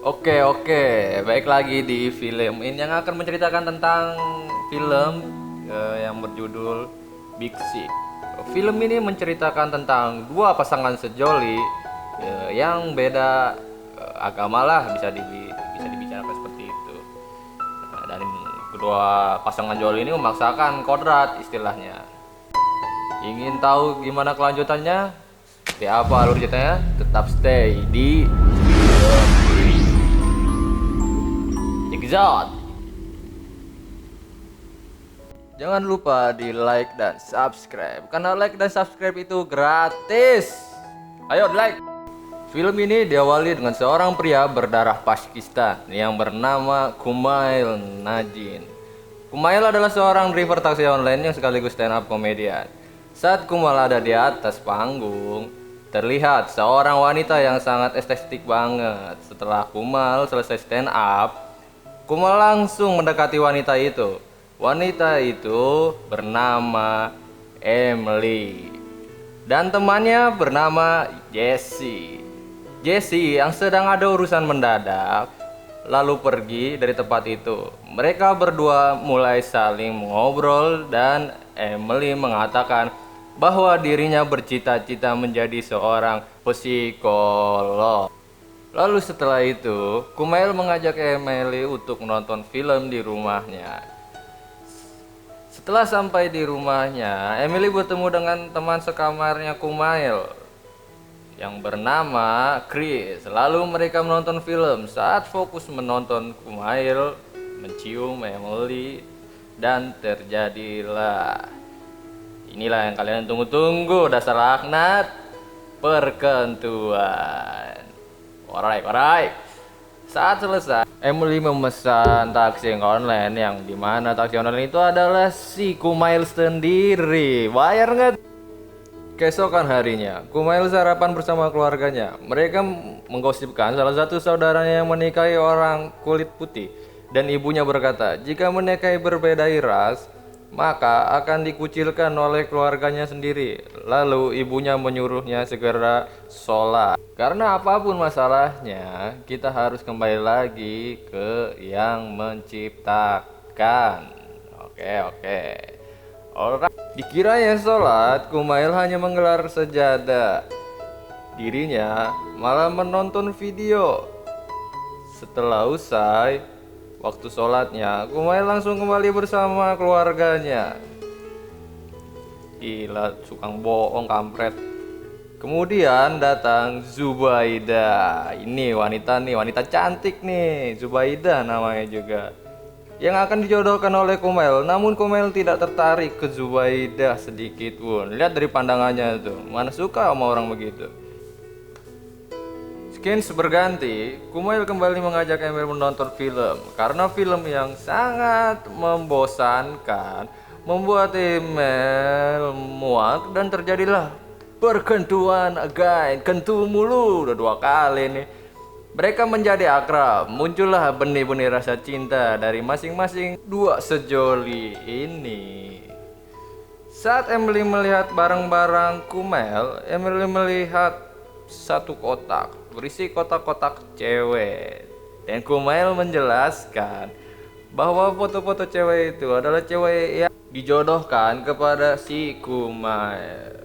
Oke, baik lagi di film ini yang akan menceritakan tentang film yang berjudul Big Sick. Film ini menceritakan tentang dua pasangan sejoli yang beda agama lah, bisa dibicarakan seperti itu. Dan kedua pasangan joli ini memaksakan kodrat istilahnya. Ingin tahu gimana kelanjutannya? Seperti apa alur ceritanya? Tetap stay di Exot. Jangan lupa di like dan subscribe, karena like dan subscribe itu gratis. Ayo like. Film ini diawali dengan seorang pria berdarah Pakistan yang bernama Kumail Najin. Kumail adalah seorang driver taksi online yang sekaligus stand up komedian. Saat Kumail ada di atas panggung, terlihat seorang wanita yang sangat estetik banget. Setelah Kumail selesai stand up, Kumail langsung mendekati wanita itu. Wanita itu bernama Emily dan temannya bernama Jessie. Jessie yang sedang ada urusan mendadak lalu pergi dari tempat itu. Mereka berdua mulai saling mengobrol dan Emily mengatakan bahwa dirinya bercita-cita menjadi seorang psikolog. Lalu setelah itu, Kumail mengajak Emily untuk menonton film di rumahnya. Setelah sampai di rumahnya, Emily bertemu dengan teman sekamarnya Kumail yang bernama Chris. Lalu mereka menonton film. Saat fokus menonton, Kumail mencium Emily dan terjadilah inilah yang kalian tunggu-tunggu, dasar laknat, perkentuan. Alright. Saat selesai, Emily memesan taksi online yang dimana taksi online itu adalah si Kumail sendiri. Bayar nggak? Keesokan harinya, Kumail sarapan bersama keluarganya. Mereka menggosipkan salah satu saudaranya yang menikahi orang kulit putih. Dan ibunya berkata, jika menikahi berbeda ras, maka akan dikucilkan oleh keluarganya sendiri. Lalu ibunya menyuruhnya segera sholat. Karena apapun masalahnya, kita harus kembali lagi ke yang menciptakan. Oke. Orang dikiranya sholat, Kumail hanya menggelar sejadah. Dirinya malah menonton video. Setelah usai waktu sholatnya, Kumail langsung kembali bersama keluarganya. Gila, sukang bohong, kampret. Kemudian datang Zubaida. Ini wanita cantik nih, Zubaida namanya juga, yang akan dijodohkan oleh Kumail. Namun Kumail tidak tertarik ke Zubaida sedikit pun. Lihat dari pandangannya tuh, mana suka sama orang begitu. Skins berganti, Kumail kembali mengajak Emil menonton film. Karena film yang sangat membosankan membuat Emil muak dan terjadilah perkentuan again. Kentu mulu udah 2 kali nih. Mereka menjadi akrab, muncullah benih-benih rasa cinta dari masing-masing dua sejoli ini. Saat Emily melihat barang-barang Kumail, Emily melihat satu kotak berisi kotak-kotak cewek. Dan Kumail menjelaskan bahwa foto-foto cewek itu adalah cewek yang dijodohkan kepada si Kumail.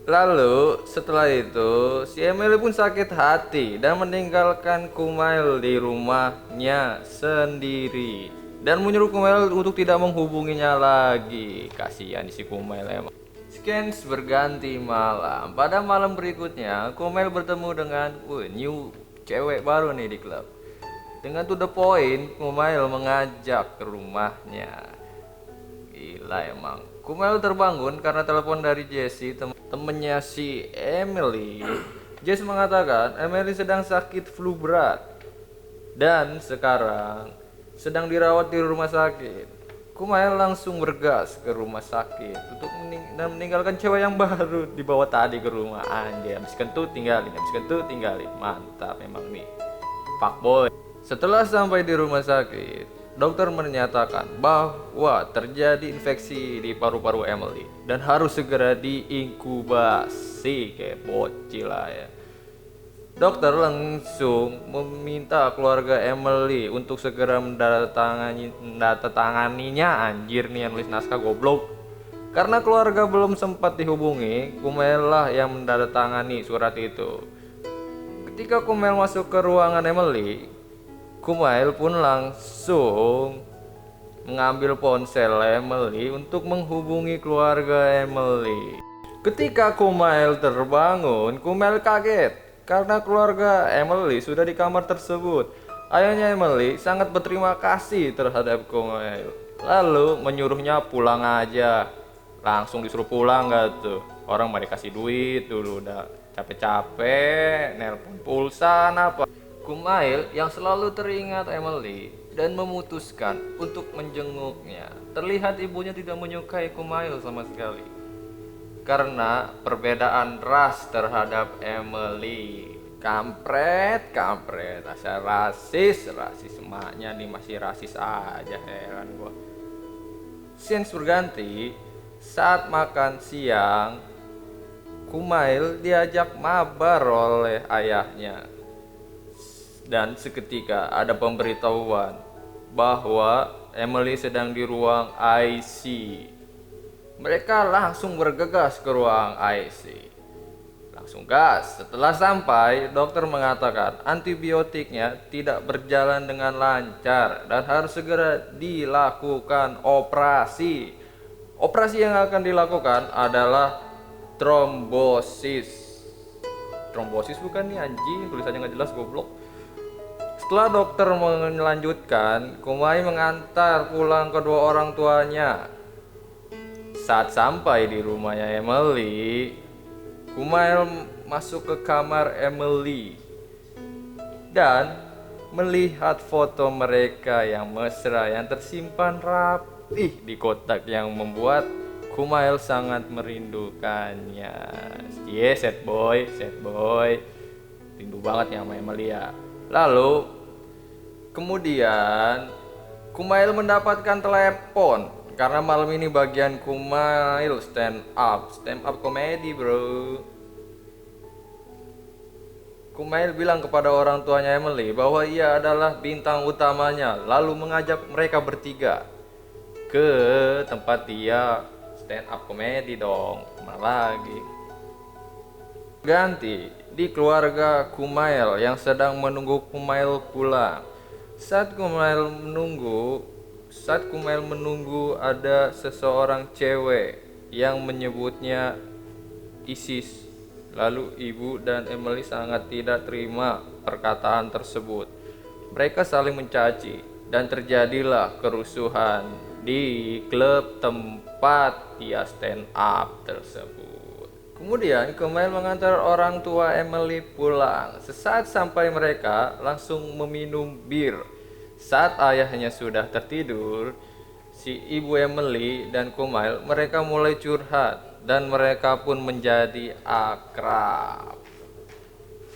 Lalu setelah itu si Emily pun sakit hati dan meninggalkan Kumail di rumahnya sendiri dan menyuruh Kumail untuk tidak menghubunginya lagi. Kasihan si Kumail emang. Skins berganti malam. Pada malam berikutnya, Kumail bertemu dengan new cewek baru nih di klub. Dengan to the point, Kumail mengajak ke rumahnya. Gila emang. Kumail terbangun karena telepon dari Jessie, temennya si Emily. Jessie mengatakan Emily sedang sakit flu berat dan sekarang sedang dirawat di rumah sakit. Kumail langsung bergas ke rumah sakit untuk meninggalkan cewek yang baru dibawa tadi ke rumah. Anjir, habis kentut tinggalin. Mantap memang nih, fuckboy. Setelah sampai di rumah sakit, dokter menyatakan bahwa terjadi infeksi di paru-paru Emily dan harus segera diinkubasi. Kayak bocil lah ya. Dokter langsung meminta keluarga Emily untuk segera mendatanganinya. Anjir nih yang nulis naskah goblok. Karena keluarga belum sempat dihubungi, Kumail lah yang mendatangani surat itu. Ketika Kumail masuk ke ruangan Emily, Kumail pun langsung mengambil ponsel Emily untuk menghubungi keluarga Emily. Ketika Kumail terbangun, Kumail kaget karena keluarga Emily sudah di kamar tersebut. Ayahnya Emily sangat berterima kasih terhadap Kumail, lalu menyuruhnya pulang aja. Langsung disuruh pulang gak tuh? Orang mau dikasih duit dulu, udah capek-capek nelpon pulsa apa. Kumail yang selalu teringat Emily dan memutuskan untuk menjenguknya. Terlihat ibunya tidak menyukai Kumail sama sekali karena perbedaan ras terhadap Emily. Kampret, asal rasis emaknya nih masih rasis aja, heran gua. Scene berganti saat makan siang. Kumail diajak mabar oleh ayahnya. Dan seketika ada pemberitahuan bahwa Emily sedang di ruang IC. Mereka langsung bergegas ke ruang IC. Langsung gas. Setelah sampai, dokter mengatakan antibiotiknya tidak berjalan dengan lancar dan harus segera dilakukan operasi. Operasi yang akan dilakukan adalah trombosis. Trombosis bukan nih anjing, tulisannya nggak jelas goblok. Setelah dokter melanjutkan, Kumail mengantar pulang kedua orang tuanya. Saat sampai di rumahnya Emily, Kumail masuk ke kamar Emily dan melihat foto mereka yang mesra yang tersimpan rapih di kotak yang membuat Kumail sangat merindukannya. Sad boy, rindu banget ya sama Emily ya. Lalu kemudian Kumail mendapatkan telepon karena malam ini bagian Kumail stand up komedi bro. Kumail bilang kepada orang tuanya Emily bahwa ia adalah bintang utamanya, lalu mengajak mereka bertiga ke tempat dia stand up komedi dong. Mana lagi? Ganti di keluarga Kumail yang sedang menunggu Kumail pulang. Saat Kumail menunggu ada seseorang cewek yang menyebutnya Isis. Lalu ibu dan Emily sangat tidak terima perkataan tersebut. Mereka saling mencaci dan terjadilah kerusuhan di klub tempat dia stand up tersebut. Kemudian Kumail mengantar orang tua Emily pulang. Sesaat sampai mereka langsung meminum bir. Saat ayahnya sudah tertidur, si ibu Emily dan Kumail mereka mulai curhat dan mereka pun menjadi akrab.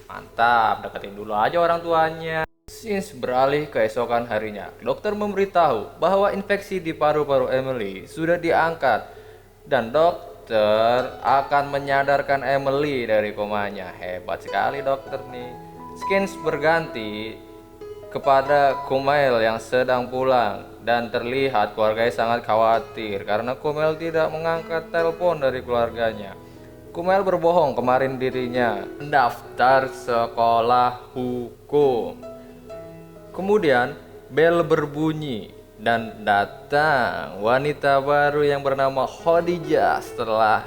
Mantap, deketin dulu aja orang tuanya. Since beralih keesokan harinya, dokter memberitahu bahwa infeksi di paru-paru Emily sudah diangkat dan dokter akan menyadarkan Emily dari komanya. Hebat sekali dokter nih. Skins berganti kepada Kumail yang sedang pulang dan terlihat keluarganya sangat khawatir karena Kumail tidak mengangkat telepon dari keluarganya. Kumail berbohong kemarin dirinya mendaftar sekolah hukum. Kemudian bel berbunyi dan datang wanita baru yang bernama Khadijah. Setelah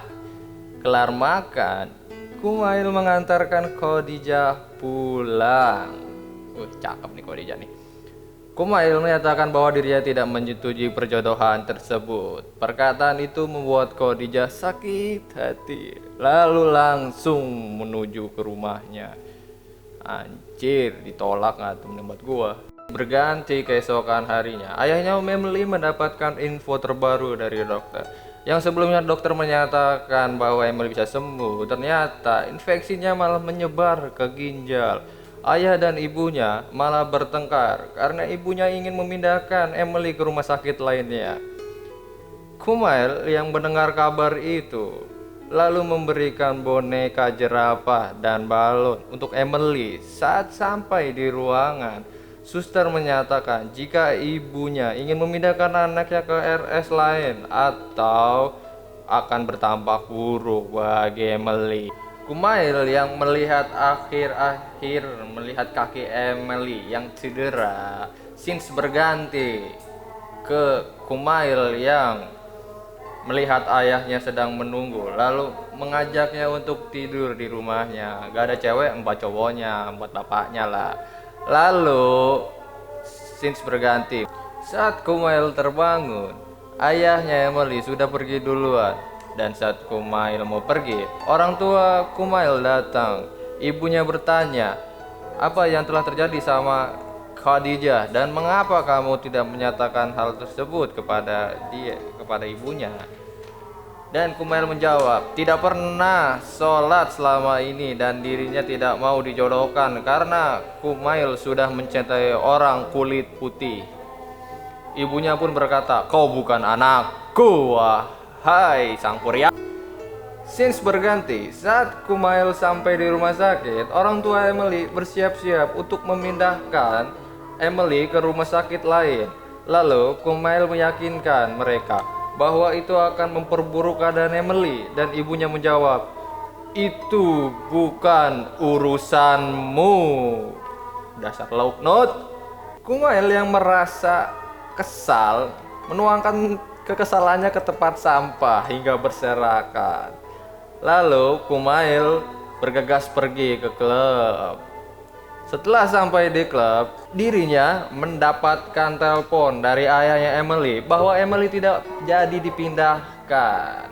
kelar makan, Kumail mengantarkan Khadijah pulang. Cakep nih Khadijah nih. Kumail menyatakan bahwa dirinya tidak menyetujui perjodohan tersebut. Perkataan itu membuat Khadijah sakit hati, lalu langsung menuju ke rumahnya. Anjir, ditolak nggak tuh tempat gua. Berganti keesokan harinya, ayahnya Emily mendapatkan info terbaru dari dokter. Yang sebelumnya dokter menyatakan bahwa Emily bisa sembuh, ternyata infeksinya malah menyebar ke ginjal. Ayah dan ibunya malah bertengkar karena ibunya ingin memindahkan Emily ke rumah sakit lainnya. Kumail yang mendengar kabar itu lalu memberikan boneka jerapah dan balon untuk Emily. Saat sampai di ruangan, suster menyatakan jika ibunya ingin memindahkan anaknya ke RS lain atau akan bertampak buruk bagi Emily. Kumail yang melihat akhir-akhir melihat kaki Emily yang cedera. Scenes berganti ke Kumail yang melihat ayahnya sedang menunggu, lalu mengajaknya untuk tidur di rumahnya. Gak ada cewek, 4 cowoknya, 4 bapaknya lah. Lalu scenes berganti saat Kumail terbangun, ayahnya Emily sudah pergi duluan. Dan saat Kumail mau pergi, orang tua Kumail datang. Ibunya bertanya apa yang telah terjadi sama Khadijah dan mengapa kamu tidak menyatakan hal tersebut kepada ibunya. Dan Kumail menjawab tidak pernah sholat selama ini dan dirinya tidak mau dijodohkan karena Kumail sudah mencintai orang kulit putih. Ibunya pun berkata, kau bukan anakku, wahai sang pria. Scenes berganti saat Kumail sampai di rumah sakit. Orang tua Emily bersiap-siap untuk memindahkan Emily ke rumah sakit lain. Lalu Kumail meyakinkan mereka bahwa itu akan memperburuk keadaan Emily, dan ibunya menjawab, itu bukan urusanmu, dasar lauk not. Kumail yang merasa kesal menuangkan kekesalannya ke tempat sampah hingga berserakan. Lalu Kumail bergegas pergi ke klub. Setelah sampai di klub, dirinya mendapatkan telepon dari ayahnya Emily bahwa Emily tidak jadi dipindahkan.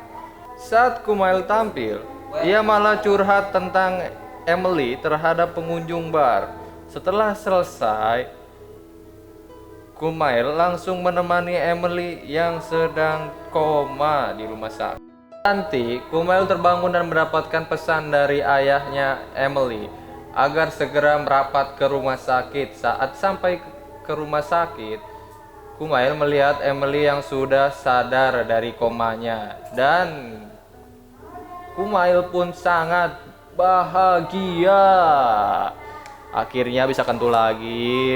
Saat Kumail tampil, ia malah curhat tentang Emily terhadap pengunjung bar. Setelah selesai, Kumail langsung menemani Emily yang sedang koma di rumah sakit. Nanti Kumail terbangun dan mendapatkan pesan dari ayahnya Emily agar segera merapat ke rumah sakit. Saat sampai ke rumah sakit, Kumail melihat Emily yang sudah sadar dari komanya, dan Kumail pun sangat bahagia. Akhirnya bisa kentul lagi.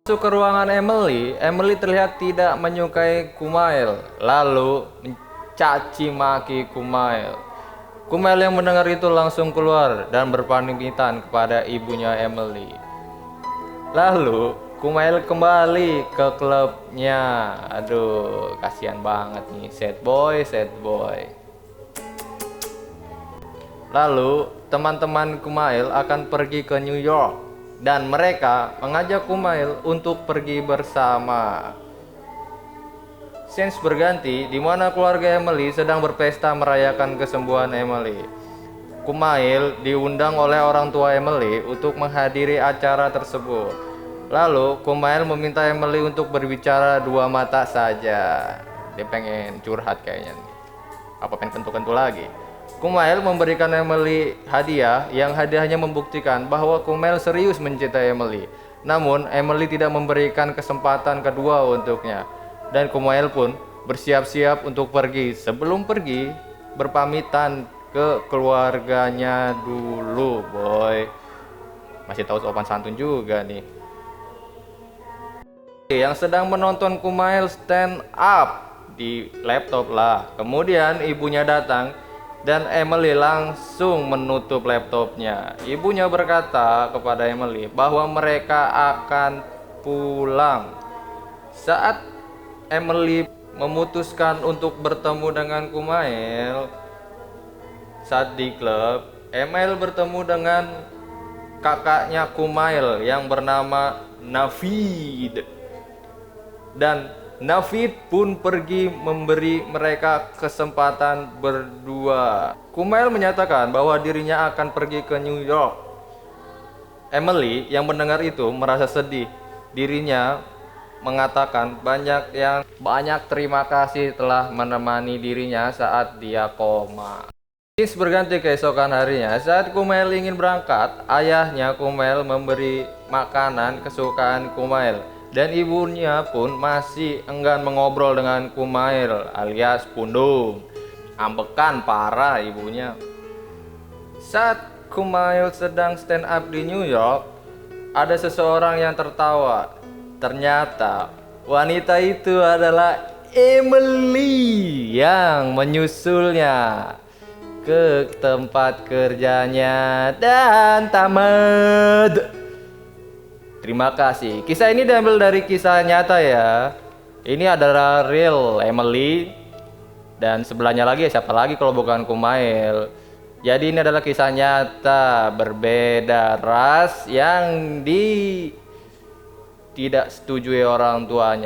Masuk ke ruangan Emily, Emily terlihat tidak menyukai Kumail, lalu mencaci maki Kumail. Kumail yang mendengar itu langsung keluar dan berpamitan kepada ibunya Emily. Lalu Kumail kembali ke klubnya. Aduh, kasihan banget nih, sad boy. Lalu teman-teman Kumail akan pergi ke New York dan mereka mengajak Kumail untuk pergi bersama. Scenes berganti di mana keluarga Emily sedang berpesta merayakan kesembuhan Emily. Kumail diundang oleh orang tua Emily untuk menghadiri acara tersebut. Lalu Kumail meminta Emily untuk berbicara 2 mata saja. Dia pengen curhat kayaknya nih. Apa pengen kentu-kentu lagi? Kumail memberikan Emily hadiah yang hadiahnya membuktikan bahwa Kumail serius mencintai Emily. Namun Emily tidak memberikan kesempatan kedua untuknya. Dan Kumail pun bersiap-siap untuk pergi. Sebelum pergi, berpamitan ke keluarganya dulu, boy. Masih tahu sopan santun juga nih. Yang sedang menonton Kumail stand up di laptop lah. Kemudian ibunya datang dan Emily langsung menutup laptopnya. Ibunya berkata kepada Emily bahwa mereka akan pulang. Saat Emily memutuskan untuk bertemu dengan Kumail saat di klub, Emily bertemu dengan kakaknya Kumail yang bernama Navid. Dan Navid pun pergi memberi mereka kesempatan berdua. Kumail menyatakan bahwa dirinya akan pergi ke New York. Emily yang mendengar itu merasa sedih. Dirinya mengatakan banyak terima kasih telah menemani dirinya saat dia koma. Scenes berganti keesokan harinya. Saat Kumail ingin berangkat, ayahnya Kumail memberi makanan kesukaan Kumail. Dan ibunya pun masih enggan mengobrol dengan Kumail alias Pundung. Ambekan parah ibunya. Saat Kumail sedang stand up di New York, ada seseorang yang tertawa. Ternyata wanita itu adalah Emily yang menyusulnya ke tempat kerjanya dan tamat. Terima kasih. Kisah ini diambil dari kisah nyata ya. Ini adalah real Emily. Dan sebelahnya lagi siapa lagi kalau bukan Kumail. Jadi ini adalah kisah nyata berbeda ras yang tidak setujui orang tuanya.